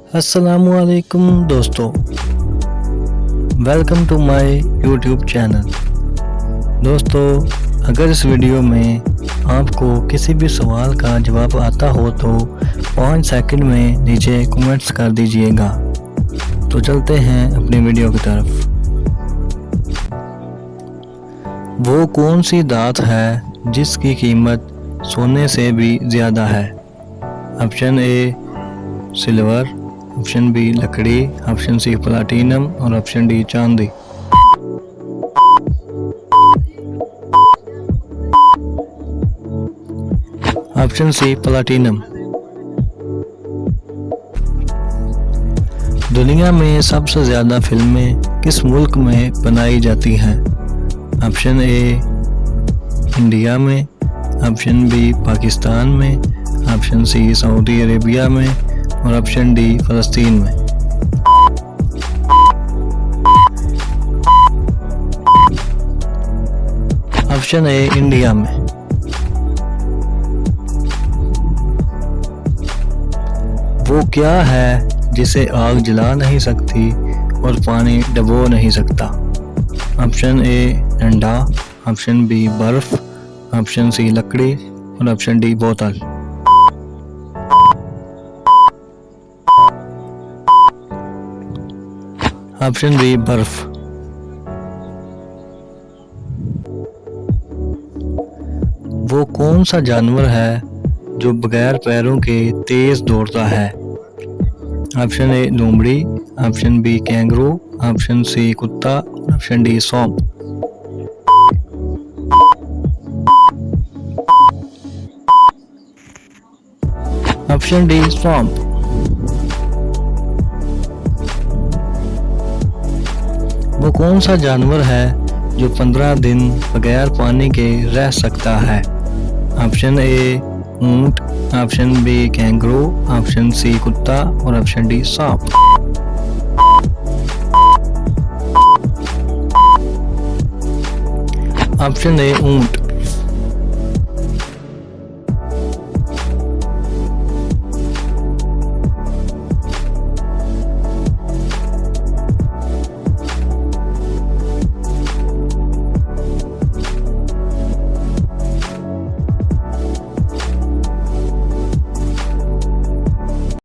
अस्सलामुअलैकुम दोस्तों, welcome to my YouTube channel. दोस्तों, अगर इस वीडियो में आपको किसी भी सवाल का जवाब आता हो तो 5 सेकंड में नीचे कमेंट्स कर दीजिएगा। तो चलते हैं अपनी वीडियो की तरफ। वो कौन सी धात है जिसकी कीमत सोने से भी ज़्यादा है? Option A silver, option B लकड़ी, ऑप्शन सी प्लाटिनम और ऑप्शन डी चांदी। Option C platinum. दुनिया में सबसे ज़्यादा फिल्में किस मुल्क में बनाई जाती हैं? ऑप्शन ए इंडिया में, ऑप्शन बी पाकिस्तान में, ऑप्शन सी सऊदी अरेबिया में और ऑप्शन डी फ़लस्तीन में। ऑप्शन ए इंडिया में। वो क्या है जिसे आग जला नहीं सकती और पानी डुबो नहीं सकता? ऑप्शन ए अंडा, ऑप्शन बी बर्फ, ऑप्शन सी लकड़ी और ऑप्शन डी बोतल। ऑप्शन बी बर्फ। वो कौन सा जानवर है जो बगैर पैरों के तेज दौड़ता है? ऑप्शन ए लोमड़ी, option B kangaroo, option C कुत्ता, ऑप्शन डी सांप। ऑप्शन डी सांप। वो कौन सा जानवर है जो 15 दिन बगैर पानी के रह सकता है? ऑप्शन ए ऊंट, option B kangaroo, option C कुत्ता और ऑप्शन डी सांप। ऑप्शन ए ऊंट।